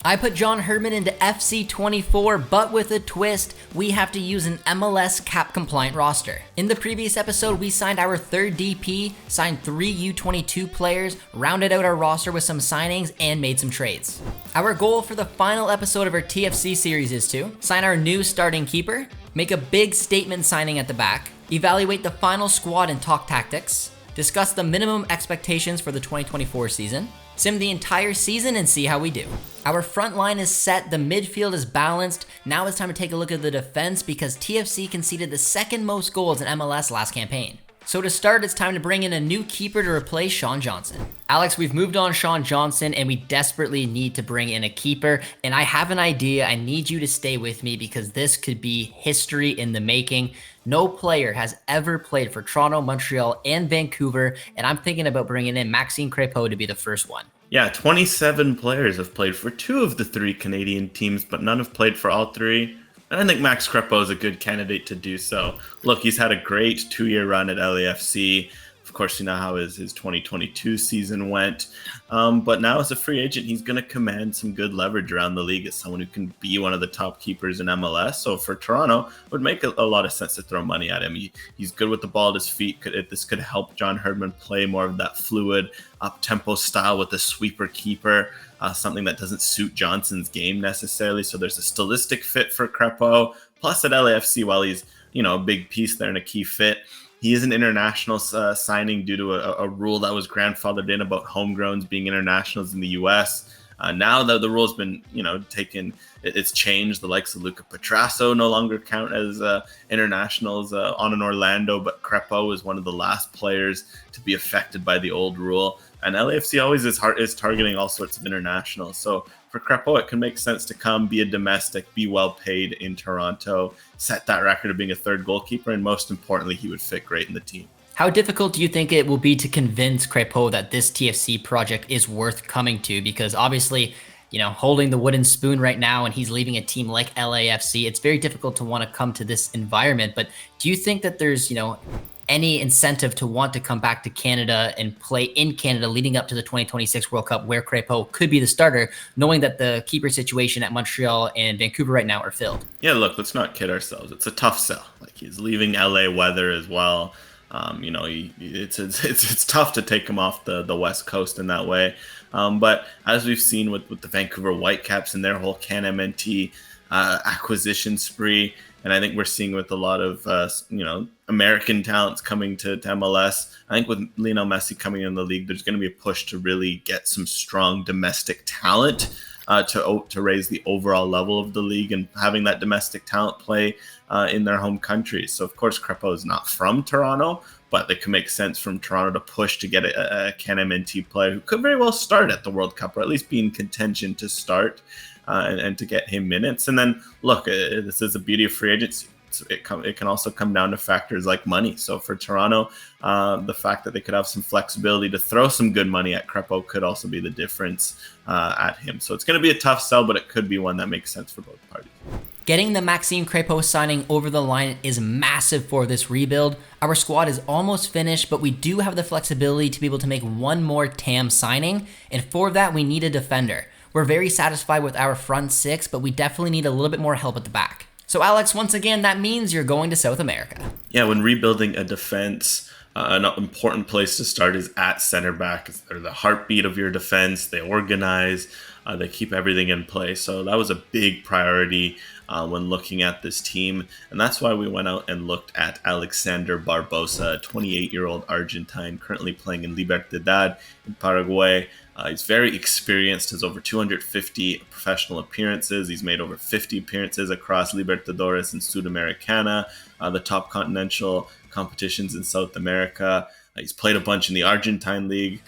I put John Herdman into FC24, but with a twist, we have to use an MLS cap compliant roster. In the previous episode, we signed our third DP, signed 3 U22 players, rounded out our roster with some signings, and made some trades. Our goal for the final episode of our TFC series is to sign our new starting keeper, make a big statement signing at the back, evaluate the final squad and talk tactics, discuss the minimum expectations for the 2024 season, sim the entire season and see how we do. Our front line is set, the midfield is balanced. Now it's time to take a look at the defense because TFC conceded the second most goals in MLS last campaign. So to start, it's time to bring in a new keeper to replace Sean Johnson. Alex, we've moved on Sean Johnson and we desperately need to bring in a keeper. And I have an idea. I need you to stay with me because this could be history in the making. No player has ever played for Toronto, Montreal, and Vancouver. And I'm thinking about bringing in Maxime Crépeau to be the first one. Yeah, 27 players have played for 2 of the 3 Canadian teams, but none have played for all 3. And I think Max Crépeau is a good candidate to do so. Look, he's had a great 2-year run at LAFC. Of course, you know how his 2022 season went. But now as a free agent, he's going to command some good leverage around the league as someone who can be one of the top keepers in MLS. So for Toronto, it would make a lot of sense to throw money at him. He's good with the ball at his feet. This could help John Herdman play more of that fluid, up-tempo style with a sweeper keeper, something that doesn't suit Johnson's game necessarily. So there's a stylistic fit for Crépeau. Plus at LAFC, while he's a big piece there and a key fit, he is an international signing due to a rule that was grandfathered in about homegrowns being internationals in the U.S. Now that the rule's been, taken, it's changed. The likes of Luca Petrasso no longer count as internationals on an Orlando, but Crépeau is one of the last players to be affected by the old rule. And LAFC always is targeting all sorts of internationals. So for Crépeau, it can make sense to come, be a domestic, be well paid in Toronto, set that record of being a third goalkeeper, and most importantly, he would fit great in the team. How difficult do you think it will be to convince Crépeau that this TFC project is worth coming to? Because obviously, holding the wooden spoon right now and he's leaving a team like LAFC, it's very difficult to want to come to this environment. But do you think that there's, any incentive to want to come back to Canada and play in Canada leading up to the 2026 World Cup where Crépeau could be the starter, knowing that the keeper situation at Montreal and Vancouver right now are filled? Yeah, look, let's not kid ourselves. It's a tough sell. Like, he's leaving LA weather as well. It's tough to take him off the West Coast in that way. But as we've seen with the Vancouver Whitecaps and their whole CanMNT acquisition spree, and I think we're seeing with a lot of American talents coming to MLS. I think with Lionel Messi coming in the league, there's going to be a push to really get some strong domestic talent to raise the overall level of the league and having that domestic talent play in their home countries. So of course, Crépeau is not from Toronto, but it can make sense from Toronto to push to get a CanMNT player who could very well start at the World Cup or at least be in contention to start. And to get him minutes. And then, look, this is the beauty of free agency. It can also come down to factors like money. So for Toronto, the fact that they could have some flexibility to throw some good money at Crépeau could also be the difference at him. So it's going to be a tough sell, but it could be one that makes sense for both parties. Getting the Maxime Crépeau signing over the line is massive for this rebuild. Our squad is almost finished, but we do have the flexibility to be able to make one more TAM signing. And for that, we need a defender. We're very satisfied with our front 6, but we definitely need a little bit more help at the back. So Alex, once again, that means you're going to South America. Yeah, when rebuilding a defense, an important place to start is at center back. They're the heartbeat of your defense. They organize, they keep everything in place. So that was a big priority when looking at this team. And that's why we went out and looked at Alexander Barbosa, a 28-year-old Argentine currently playing in Libertad in Paraguay. He's very experienced, has over 250 professional appearances. He's made over 50 appearances across Libertadores and Sudamericana, the top continental competitions in South America. He's played a bunch in the Argentine League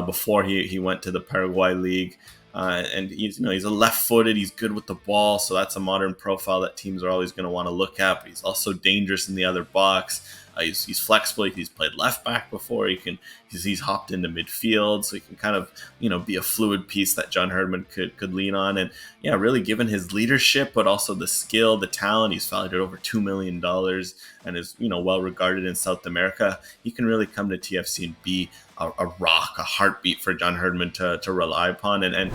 before he went to the Paraguay League. And he's a left-footed. He's good with the ball, so that's a modern profile that teams are always going to want to look at. But he's also dangerous in the other box. He's flexible. He's played left back before. He's hopped into midfield, so he can kind of be a fluid piece that John Herdman could lean on. And yeah, really given his leadership, but also the skill, the talent, he's valued at over $2 million and is, well regarded in South America, he can really come to TFC and be a rock, a heartbeat for John Herdman to rely upon, and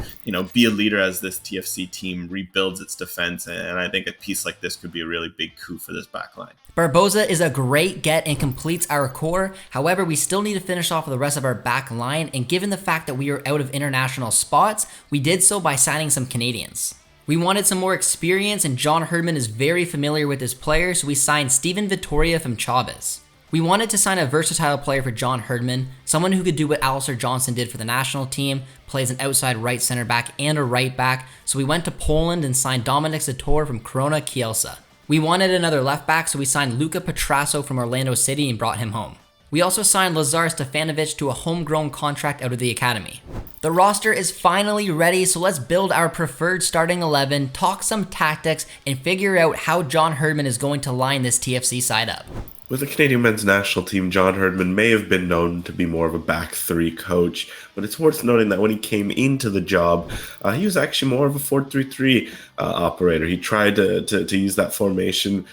be a leader as this TFC team rebuilds its defense. And I think a piece like this could be a really big coup for this back line. Barbosa is a great get and completes our core. However, we still need to finish off the rest of our back line, and given the fact that we are out of international spots, we did so by signing some Canadians. We wanted some more experience, and John Herdman is very familiar with his players, so we signed Steven Vittoria from Chavez. We wanted to sign a versatile player for John Herdman, someone who could do what Alistair Johnson did for the national team, plays an outside right center back and a right back, so we went to Poland and signed Dominik Zator from Korona Kielce. We wanted another left back, so we signed Luka Petrasso from Orlando City and brought him home. We also signed Lazar Stefanovic to a homegrown contract out of the academy. The roster is finally ready, so let's build our preferred starting 11, talk some tactics, and figure out how John Herdman is going to line this TFC side up. With the Canadian men's national team, John Herdman may have been known to be more of a back three coach, but it's worth noting that when he came into the job, he was actually more of a 4-3-3 operator. He tried to use that formation.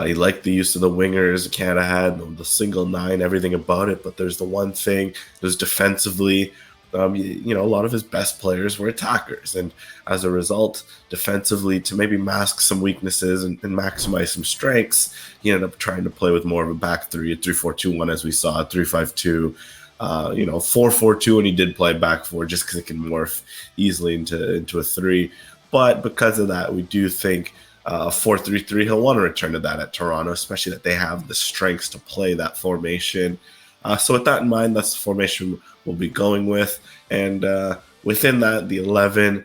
He liked the use of the wingers. Canada had the single nine, everything about it, but there's the one thing, there's defensively. A lot of his best players were attackers, and as a result, defensively, to maybe mask some weaknesses and maximize some strengths, he ended up trying to play with more of a back three, a 3-4-2-1, as we saw, a 3-5-2, 4-4-2, and he did play back four just because it can morph easily into a three. But because of that, we do think 4-3-3, he'll want to return to that at Toronto, especially that they have the strengths to play that formation. So with that in mind, that's the formation we'll be going with. And within that, the 11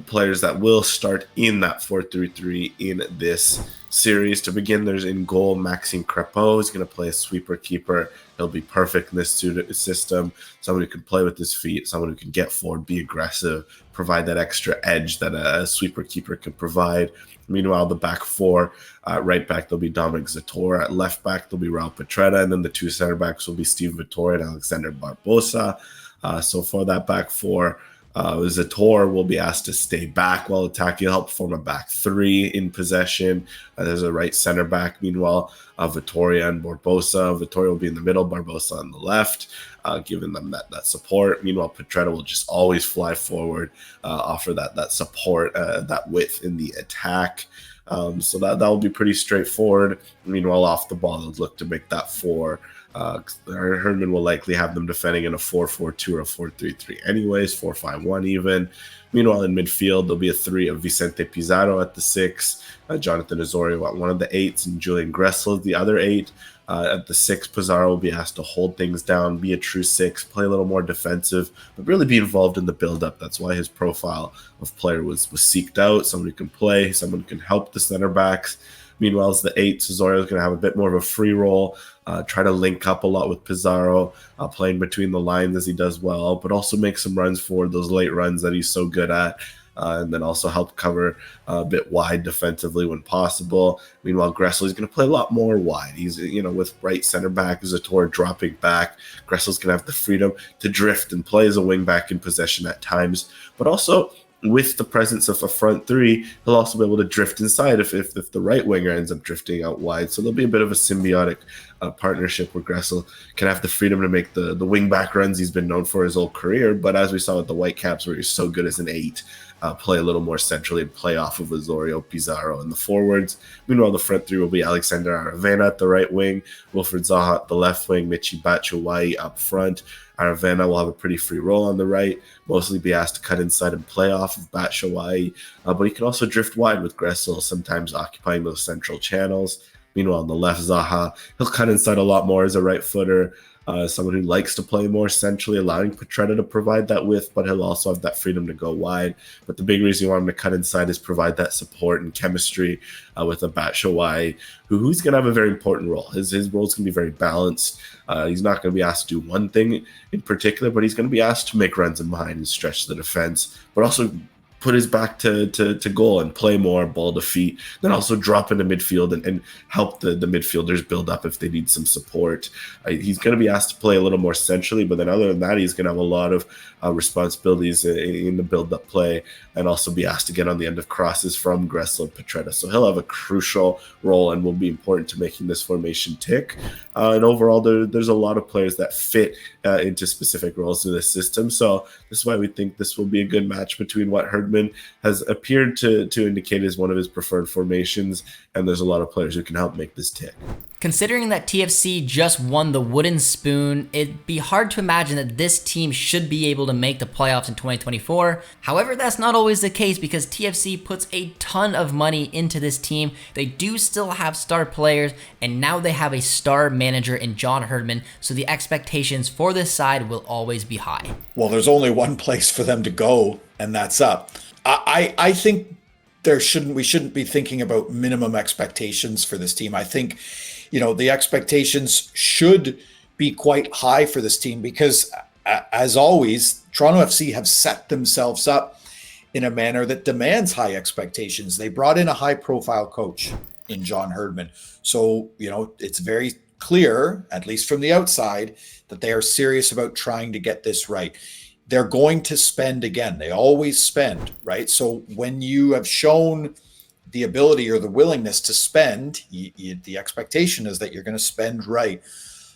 players that will start in that 4-3-3 in this series. To begin, there's in goal Maxime Crepeau. He's going to play a sweeper keeper. He'll be perfect in this system. Someone who can play with his feet, someone who can get forward, be aggressive, provide that extra edge that a sweeper keeper can provide. Meanwhile, the back four, right back, there'll be Dominik Zator. At left back, there'll be Raul Petretta. And then the two center backs will be Steven Vittoria and Alexander Barbosa. So for that back four, Zator will be asked to stay back while attacking. He'll help form a back three in possession. There's a right center back. Meanwhile, Vittoria and Barbosa. Vittoria will be in the middle, Barbosa on the left, giving them that support. Meanwhile, Petretta will just always fly forward, offer that support, that width in the attack. So that will be pretty straightforward. Meanwhile, off the ball, they'll look to make that four. Herdman will likely have them defending in a 4-4-2 or a 4-3-3 anyways, 4-5-1 even. Meanwhile, in midfield, there'll be a three of Vicente Pizarro at the 6, Jonathan Osorio at one of the 8s, and Julian Gressel the other 8. At the 6, Pizarro will be asked to hold things down, be a true 6, play a little more defensive, but really be involved in the build-up. That's why his profile of player was seeked out. Someone who can play, someone who can help the center backs. Meanwhile, as the 8, Osorio is going to have a bit more of a free role, try to link up a lot with Pizarro, playing between the lines as he does well, but also make some runs forward, those late runs that he's so good at, and then also help cover a bit wide defensively when possible. Meanwhile, Gressel is going to play a lot more wide. He's, with right center back, Zator dropping back, Gressel's going to have the freedom to drift and play as a wing back in possession at times, but also with the presence of a front three, he'll also be able to drift inside if the right winger ends up drifting out wide. So there'll be a bit of a symbiotic partnership where Gressel can have the freedom to make the wing back runs he's been known for his whole career. But as we saw with the Whitecaps, where he's so good as an 8, play a little more centrally and play off of Osorio, Pizarro, and the forwards. Meanwhile, the front three will be Alexander Aravena at the right wing, Wilfred Zaha at the left wing, Michy Batshuayi up front. Aravena will have a pretty free role on the right, mostly be asked to cut inside and play off of Batshuayi, but he can also drift wide with Gressel, sometimes occupying those central channels. Meanwhile, on the left, Zaha, he'll cut inside a lot more as a right footer, someone who likes to play more centrally, allowing Petretta to provide that width, but he'll also have that freedom to go wide. But the big reason you want him to cut inside is provide that support and chemistry with a Batshuayi, who's going to have a very important role. His role is going to be very balanced. He's not going to be asked to do one thing in particular, but he's going to be asked to make runs in behind and stretch the defense, but also put his back to goal and play more ball to feet, then also drop into midfield and help the midfielders build up if they need some support. He's going to be asked to play a little more centrally, but then other than that, he's going to have a lot of responsibilities in the build-up play and also be asked to get on the end of crosses from Gressel and Petretta. So he'll have a crucial role and will be important to making this formation tick. And overall, there's a lot of players that fit into specific roles in this system. So this is why we think this will be a good match between what Herdman has appeared to indicate is one of his preferred formations, and there's a lot of players who can help make this tick. Considering that TFC just won the wooden spoon, it'd be hard to imagine that this team should be able to make the playoffs in 2024. However, that's not always the case because TFC puts a ton of money into this team. They do still have star players, and now they have a star manager in John Herdman, so the expectations for this side will always be high. Well, there's only one place for them to go, and that's up. I think we shouldn't be thinking about minimum expectations for this team. I think, the expectations should be quite high for this team because, as always, Toronto FC have set themselves up in a manner that demands high expectations. They brought in a high-profile coach in John Herdman. So, it's very clear, at least from the outside, that they are serious about trying to get this right. They're going to spend again. They always spend, right? So when you have shown the ability or the willingness to spend, the expectation is that you're going to spend right.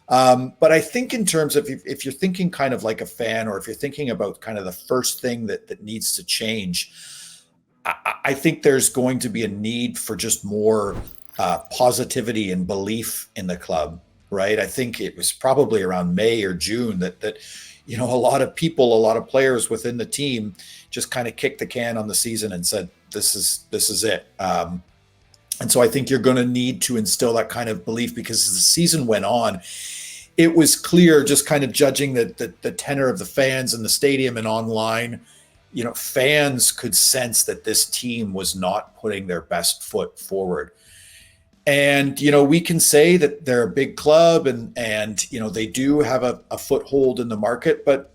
But I think in terms of if you're thinking kind of like a fan, or if you're thinking about kind of the first thing that needs to change, I think there's going to be a need for just more positivity and belief in the club, right? I think it was probably around May or June that a lot of people, a lot of players within the team just kind of kicked the can on the season and said, this is it. And so I think you're going to need to instill that kind of belief because as the season went on, it was clear, just kind of judging the tenor of the fans in the stadium and online, fans could sense that this team was not putting their best foot forward. And, we can say that they're a big club and they do have a foothold in the market, but,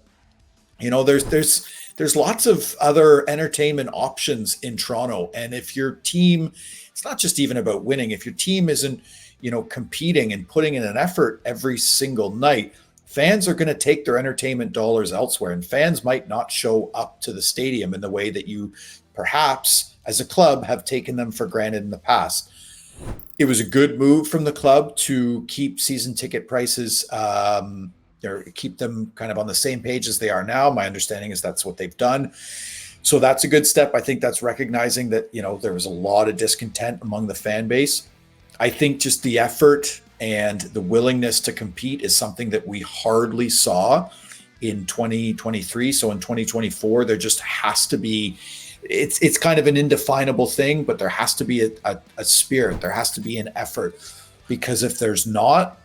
there's lots of other entertainment options in Toronto. And if your team, it's not just even about winning. If your team isn't, competing and putting in an effort every single night, fans are going to take their entertainment dollars elsewhere, and fans might not show up to the stadium in the way that you perhaps as a club have taken them for granted in the past. It was a good move from the club to keep season ticket prices, or keep them kind of on the same page as they are now. My understanding is that's what they've done. So that's a good step. I think that's recognizing that, there was a lot of discontent among the fan base. I think just the effort and the willingness to compete is something that we hardly saw in 2023. So in 2024, there just has to be, it's kind of an indefinable thing, but there has to be a spirit. There has to be an effort, because if there's not,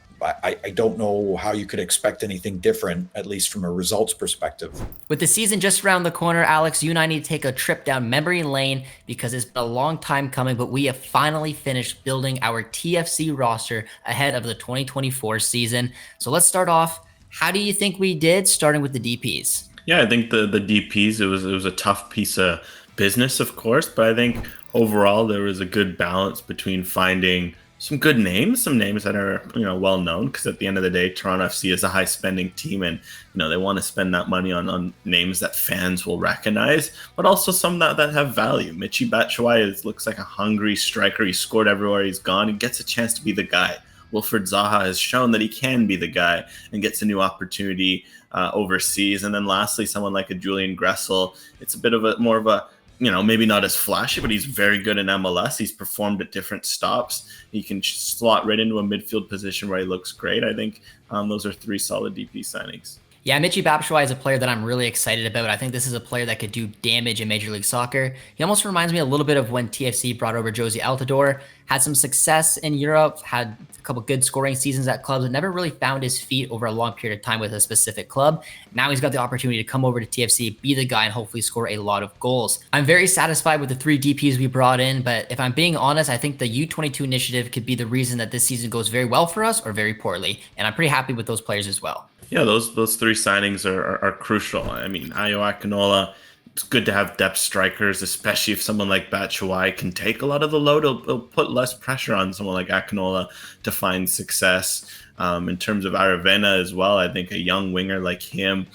I don't know how you could expect anything different, at least from a results perspective. With the season just around the corner, Alex, you and I need to take a trip down memory lane because it's been a long time coming, but we have finally finished building our TFC roster ahead of the 2024 season. So let's start off. How do you think we did, starting with the DPs? Yeah, I think the DPs, it was a tough piece of business, of course, but I think overall there was a good balance between finding some good names, some names that are, well known, because at the end of the day, Toronto FC is a high spending team, and they want to spend that money on names that fans will recognize, but also some that have value. Michy Batshuayi looks like a hungry striker. He scored everywhere he's gone. He gets a chance to be the guy. Wilfred Zaha has shown that he can be the guy and gets a new opportunity overseas. And then lastly, someone like a Julian Gressel. It's a bit of more of a, maybe not as flashy, but he's very good in MLS. He's performed at different stops. He can slot right into a midfield position where he looks great. I think those are three solid DP signings. Yeah, Michy Batshuayi is a player that I'm really excited about. I think this is a player that could do damage in Major League Soccer. He almost reminds me a little bit of when TFC brought over Josie Altidore. Had some success in Europe, had a couple good scoring seasons at clubs, and never really found his feet over a long period of time with a specific club. Now he's got the opportunity to come over to TFC, be the guy, and hopefully score a lot of goals. I'm very satisfied with the three DPs we brought in, but if I'm being honest, I think the U22 initiative could be the reason that this season goes very well for us or very poorly, and I'm pretty happy with those players as well. Yeah, those three signings are crucial. I mean, Ayo Akinola It's good to have depth strikers, especially if someone like Batshuayi can take a lot of the load. It'll put less pressure on someone like Akinola to find success. In terms of Aravena as well, I think a young winger like him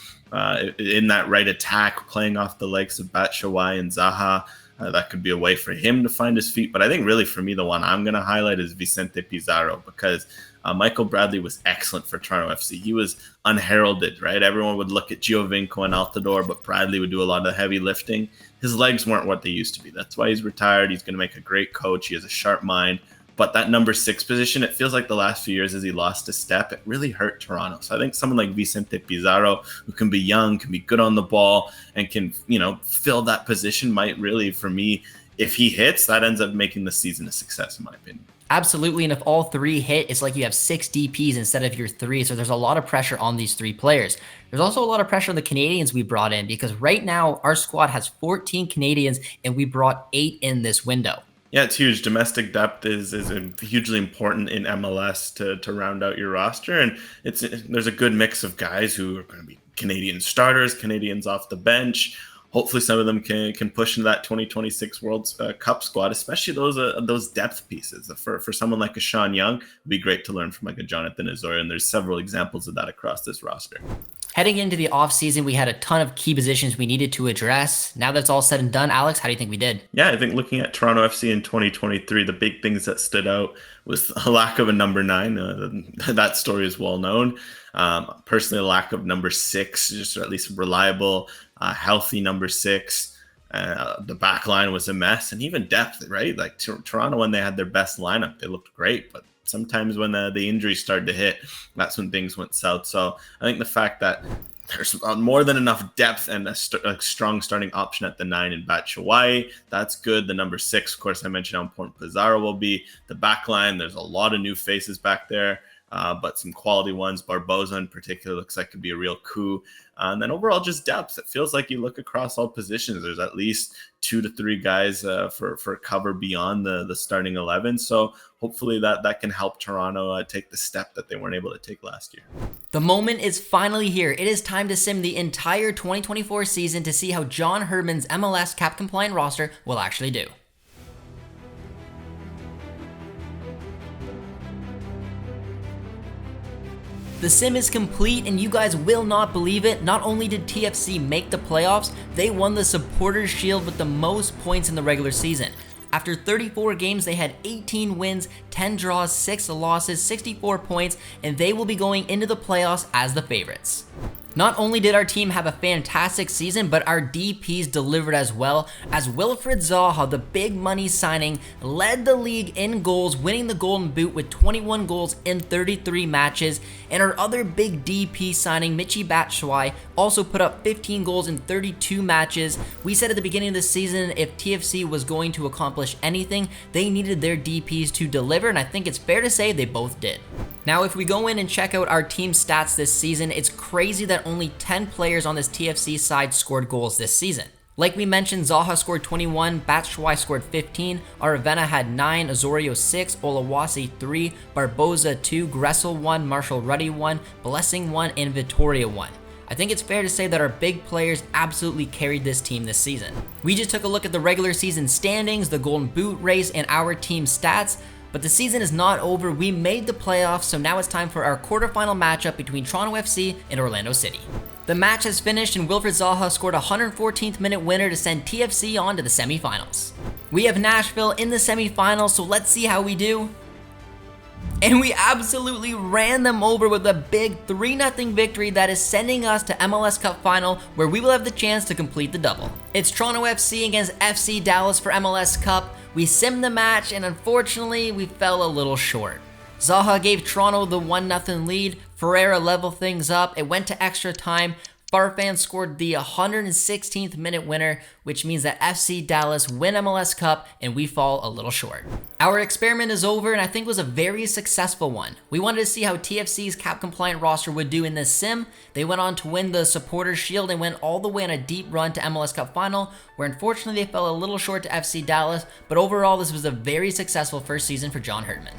in that right attack, playing off the legs of Batshuayi and Zaha, that could be a way for him to find his feet. But I think really for me, the one I'm going to highlight is Vicente Pizarro, because Michael Bradley was excellent for Toronto FC. He was unheralded, right? Everyone would look at Giovinco and Altidore, but Bradley would do a lot of the heavy lifting. His legs weren't what they used to be. That's why he's retired. He's going to make a great coach. He has a sharp mind. But that number 6 position, it feels like the last few years as he lost a step, it really hurt Toronto. So I think someone like Vicente Pizarro, who can be young, can be good on the ball, and can, fill that position might really, for me, if he hits, that ends up making the season a success, in my opinion. Absolutely, and if all 3 hit, it's like you have 6 DPs instead of your 3, so there's a lot of pressure on these 3 players. There's also a lot of pressure on the Canadians we brought in, because right now our squad has 14 Canadians, and we brought 8 in this window. Yeah, it's huge. Domestic depth is hugely important in MLS to round out your roster, and there's a good mix of guys who are going to be Canadian starters, Canadians off the bench. Hopefully, some of them can push into that 2026 World Cup squad, especially those depth pieces. For someone like a Sean Young, it'd be great to learn from like a Jonathan Azoria, and there's several examples of that across this roster. Heading into the offseason, we had a ton of key positions we needed to address. Now that's all said and done, Alex, how do you think we did? Yeah, I think looking at Toronto FC in 2023, the big things that stood out was a lack of a number 9. That story is well known. Personally, a lack of number 6, just at least reliable, healthy number 6. The back line was a mess, and even depth, right? Like Toronto, when they had their best lineup, they looked great, but sometimes when the injuries started to hit, that's when things went south. So I think the fact that there's more than enough depth and a strong starting option at the 9 in Batshuayi, that's good. The number 6, of course, I mentioned how important Pizarro will be. The back line, there's a lot of new faces back there, but some quality ones. Barbosa in particular looks like could be a real coup. And then overall, just depth. It feels like you look across all positions, there's at least 2 to 3 guys for cover beyond the starting 11. So hopefully that can help Toronto take the step that they weren't able to take last year. The moment is finally here. It is time to sim the entire 2024 season to see how John Herdman's MLS cap compliant roster will actually do. The sim is complete, and you guys will not believe it. Not only did TFC make the playoffs, they won the Supporters' Shield with the most points in the regular season. After 34 games, they had 18 wins, 10 draws, 6 losses, 64 points, and they will be going into the playoffs as the favorites. Not only did our team have a fantastic season, but our DPs delivered as well, as Wilfried Zaha, the big money signing, led the league in goals, winning the Golden Boot with 21 goals in 33 matches, and our other big DP signing, Michy Batshuayi, also put up 15 goals in 32 matches. We said at the beginning of the season, if TFC was going to accomplish anything, they needed their DPs to deliver, and I think it's fair to say they both did. Now, if we go in and check out our team stats this season, it's crazy that only 10 players on this TFC side scored goals this season. Like we mentioned, Zaha scored 21, Batshuayi scored 15, Aravena had 9, Azorio 6, Olawasi 3, Barbosa 2, Gressel 1, Marshall Ruddy 1, Blessing 1, and Vittoria 1. I think it's fair to say that our big players absolutely carried this team this season. We just took a look at the regular season standings, the Golden Boot race, and our team stats. But the season is not over. We made the playoffs, so now it's time for our quarterfinal matchup between Toronto FC and Orlando City. The match has finished, and Wilfried Zaha scored a 114th minute winner to send TFC on to the semifinals. We have Nashville in the semifinals, so let's see how we do. And we absolutely ran them over with a big 3-0 victory that is sending us to MLS Cup Final, where we will have the chance to complete the double. It's Toronto FC against FC Dallas for MLS Cup. We simmed the match, and unfortunately, we fell a little short. Zaha gave Toronto the 1-0 lead. Ferreira leveled things up. It went to extra time. Farfan scored the 116th minute winner, which means that FC Dallas win MLS Cup and we fall a little short. Our experiment is over, and I think was a very successful one. We wanted to see how TFC's cap compliant roster would do in this sim. They went on to win the Supporters' Shield and went all the way on a deep run to MLS Cup Final, where unfortunately they fell a little short to FC Dallas, but overall this was a very successful first season for John Herdman.